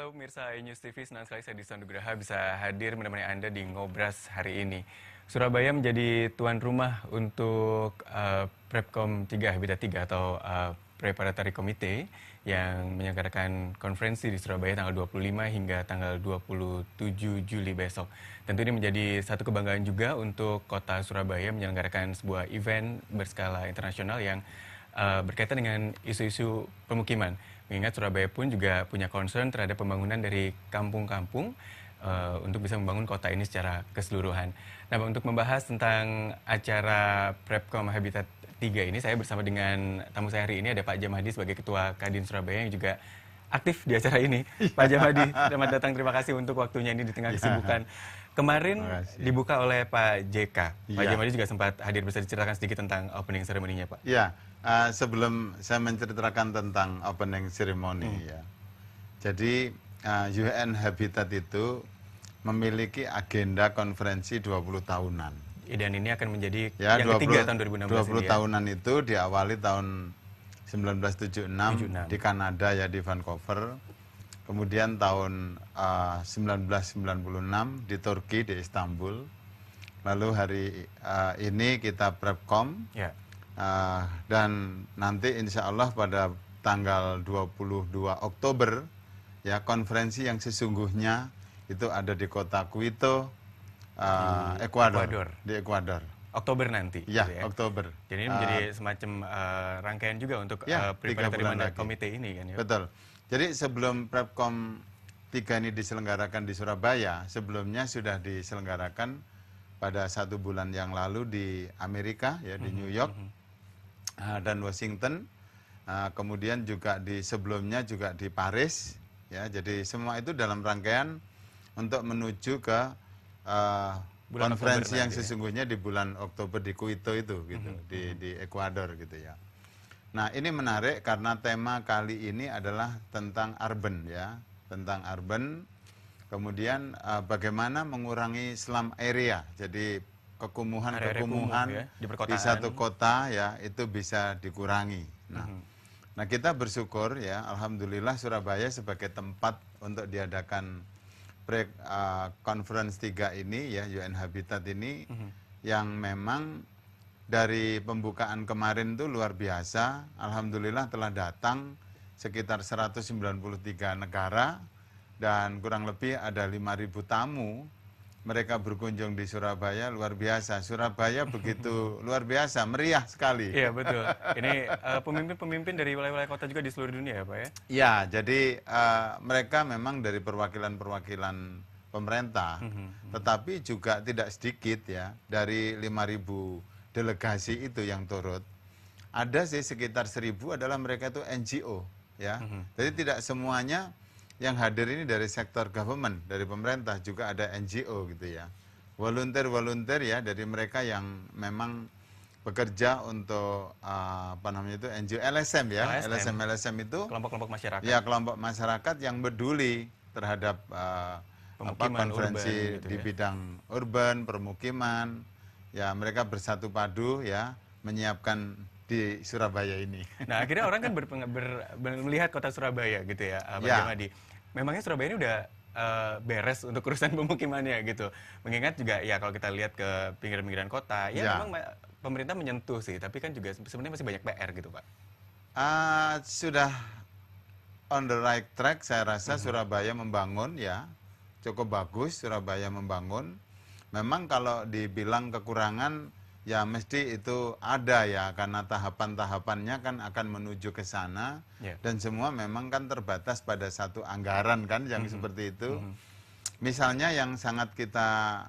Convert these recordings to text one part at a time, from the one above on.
Halo pemirsa iNews TV, senang sekali saya Dison Nugraha bisa hadir menemani Anda di Ngobras hari ini. Surabaya menjadi tuan rumah untuk Prepcom 3 Habitat 3 atau Preparatory Committee yang menyelenggarakan konferensi di Surabaya tanggal 25 hingga tanggal 27 Juli besok. Tentu ini menjadi satu kebanggaan juga untuk kota Surabaya menyelenggarakan sebuah event berskala internasional yang berkaitan dengan isu-isu pemukiman. Mengingat Surabaya pun juga punya concern terhadap pembangunan dari kampung-kampung untuk bisa membangun kota ini secara keseluruhan. Nah, untuk membahas tentang acara Prepcom Habitat 3 ini, saya bersama dengan tamu saya hari ini ada Pak Jamhadi sebagai Ketua Kadin Surabaya yang juga aktif di acara ini. Pak Jamhadi, selamat datang. Terima kasih untuk waktunya ini di tengah kesibukan. Kemarin dibuka oleh Pak JK. Pak Jamhadi juga sempat hadir, bisa diceritakan sedikit tentang opening ceremony-nya, Pak? Ya, sebelum saya menceritakan tentang opening ceremony ya. Jadi UN Habitat itu memiliki agenda konferensi 20 tahunan. Dan ini akan menjadi Ya, yang 20, ketiga tahun 2016 20 ini ya? tahunan itu diawali tahun 1976 di Kanada ya, di Vancouver. Kemudian tahun 1996 di Turki, di Istanbul. Lalu hari ini kita Prepcom. Ya. Dan nanti insya Allah pada tanggal 22 Oktober ya, konferensi yang sesungguhnya itu ada di kota Quito, Ekuador. Di Ekuador. Oktober nanti. Ya, gitu ya. Oktober. Jadi ini menjadi semacam rangkaian juga untuk Preparatory Committee ini kan ya? Betul. Jadi sebelum Prepcom 3 ini diselenggarakan di Surabaya, sebelumnya sudah diselenggarakan pada 1 bulan yang lalu di Amerika ya, di New York dan Washington. Kemudian juga di sebelumnya juga di Paris ya. Jadi semua itu dalam rangkaian untuk menuju ke konferensi yang sesungguhnya di bulan Oktober di Quito itu gitu, di Ekuador gitu ya. Nah, ini menarik karena tema kali ini adalah tentang urban ya, tentang urban. Kemudian bagaimana mengurangi slum area, jadi kekumuhan ya, di satu kota ya, itu bisa dikurangi. Nah, kita bersyukur ya, alhamdulillah Surabaya sebagai tempat untuk diadakan Conference 3 ini ya, UN Habitat ini, yang memang dari pembukaan kemarin itu luar biasa. Alhamdulillah telah datang sekitar 193 negara dan kurang lebih ada 5.000 tamu. Mereka berkunjung di Surabaya, luar biasa. Surabaya begitu luar biasa, meriah sekali. Iya, betul. Ini pemimpin-pemimpin dari wilayah-wilayah kota juga di seluruh dunia ya, Pak ya? Ya, jadi mereka memang dari perwakilan-perwakilan pemerintah, tetapi juga tidak sedikit ya, dari 5.000 delegasi itu yang turut. Ada sih sekitar 1.000 adalah mereka itu NGO ya. Jadi tidak semuanya yang hadir ini dari sektor government, dari pemerintah, juga ada NGO gitu ya. Volunteer ya, dari mereka yang memang bekerja untuk apa namanya itu, NGO, LSM ya. LSM itu kelompok-kelompok masyarakat. Ya, kelompok masyarakat yang peduli terhadap konferensi gitu di ya, bidang urban, permukiman. Ya, mereka bersatu padu ya, menyiapkan di Surabaya ini. Nah, akhirnya orang kan melihat kota Surabaya gitu ya, Pak Jamhadi. Memangnya Surabaya ini udah beres untuk urusan pemukimannya gitu. Mengingat juga ya kalau kita lihat ke pinggiran-pinggiran kota, ya memang pemerintah menyentuh sih, tapi kan juga sebenarnya masih banyak PR gitu, Pak. Sudah on the right track, saya rasa. Surabaya membangun ya, cukup bagus Surabaya membangun. Memang kalau dibilang kekurangan, ya mesti itu ada ya, karena tahapan-tahapannya kan akan menuju ke sana. Dan semua memang kan terbatas pada satu anggaran kan, yang seperti itu. Misalnya yang sangat kita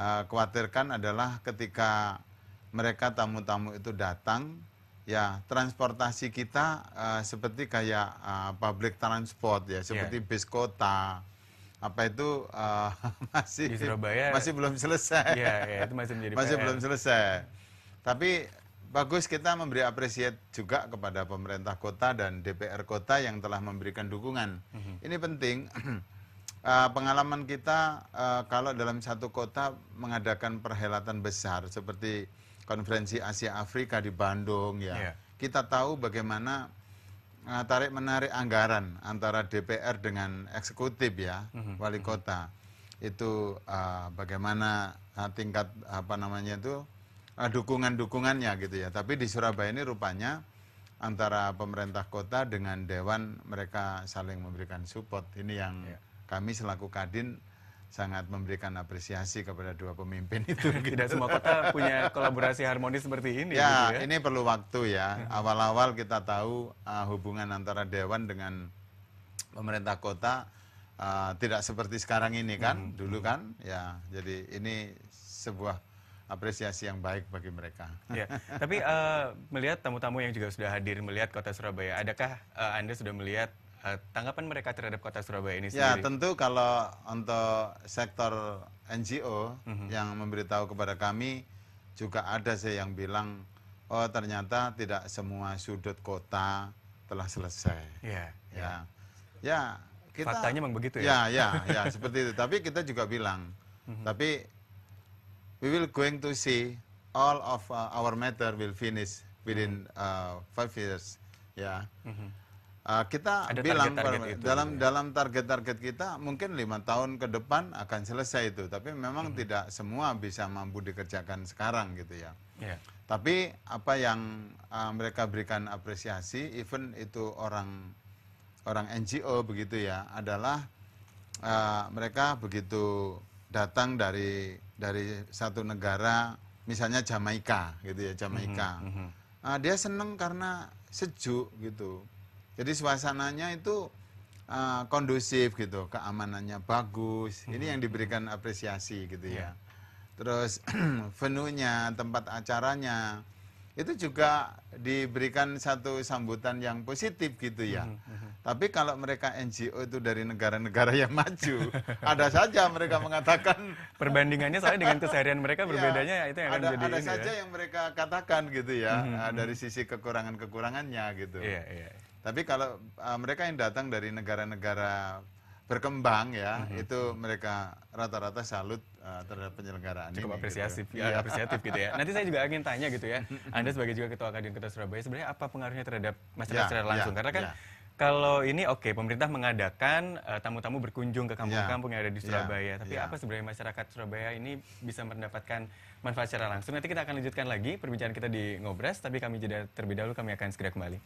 khawatirkan adalah ketika mereka tamu-tamu itu datang, ya transportasi kita seperti kayak public transport ya, seperti bis kota. Apa itu di Surabaya masih belum selesai. Ya, itu masih menjadi masih PR. belum selesai. Tapi bagus kita memberi apresiasi juga kepada pemerintah kota dan DPR kota yang telah memberikan dukungan. Ini penting. Pengalaman kita kalau dalam satu kota mengadakan perhelatan besar seperti konferensi Asia Afrika di Bandung ya. Kita tahu bagaimana tarik-menarik anggaran antara DPR dengan eksekutif ya, wali kota. Itu bagaimana tingkat apa namanya itu dukungan-dukungannya gitu ya. Tapi di Surabaya ini rupanya antara pemerintah kota dengan dewan mereka saling memberikan support. Ini yang kami selaku Kadin sangat memberikan apresiasi kepada dua pemimpin itu. Tidak semua kota punya kolaborasi harmonis seperti ini. Ya, gitu ya. ini perlu waktu ya. Awal-awal kita tahu hubungan antara dewan dengan pemerintah kota tidak seperti sekarang ini kan, dulu kan. Ya, jadi ini sebuah apresiasi yang baik bagi mereka. Ya, tapi melihat tamu-tamu yang juga sudah hadir melihat kota Surabaya, adakah Anda sudah melihat tanggapan mereka terhadap kota Surabaya ini Ya, sendiri? tentu kalau untuk sektor NGO yang memberitahu kepada kami juga ada sih yang bilang, oh ternyata tidak semua sudut kota telah selesai. Ya, Ya, kita faktanya memang begitu ya. Ya, seperti itu. Tapi kita juga bilang, tapi we will going to see all of our matter will finish within 5 years. Ya. Kita Ada bilang target-target itu, dalam target-target kita mungkin 5 tahun ke depan akan selesai itu, tapi memang tidak semua bisa mampu dikerjakan sekarang gitu ya. Ya. Tapi apa yang mereka berikan apresiasi, even itu orang NGO begitu ya, adalah mereka begitu datang dari satu negara, misalnya Jamaika gitu ya, Jamaika. Dia seneng karena sejuk gitu. Jadi suasananya itu kondusif gitu, keamanannya bagus. Ini yang diberikan apresiasi gitu ya. Terus venue-nya, tempat acaranya itu juga diberikan satu sambutan yang positif gitu ya. Tapi kalau mereka NGO itu dari negara-negara yang maju, ada saja mereka mengatakan Perbandingannya soalnya dengan keseharian mereka berbedanya itu yang akan jadi ada ini saja ya. yang mereka katakan gitu ya, dari sisi kekurangan-kekurangannya gitu. Iya. Tapi kalau mereka yang datang dari negara-negara berkembang ya, itu mereka rata-rata salut terhadap penyelenggaraan Cukup ini. apresiatif, Gitu. apresiatif gitu ya. Nanti saya juga ingin tanya gitu ya, Anda sebagai juga Ketua Kadin Kota Surabaya, sebenarnya apa pengaruhnya terhadap masyarakat secara langsung? Karena kan kalau ini oke, pemerintah mengadakan tamu-tamu berkunjung ke kampung-kampung yang ada di Surabaya. Tapi apa sebenarnya masyarakat Surabaya ini bisa mendapatkan manfaat secara langsung? Nanti kita akan lanjutkan lagi perbincangan kita di Ngobras, tapi kami jeda terlebih dahulu, kami akan segera kembali.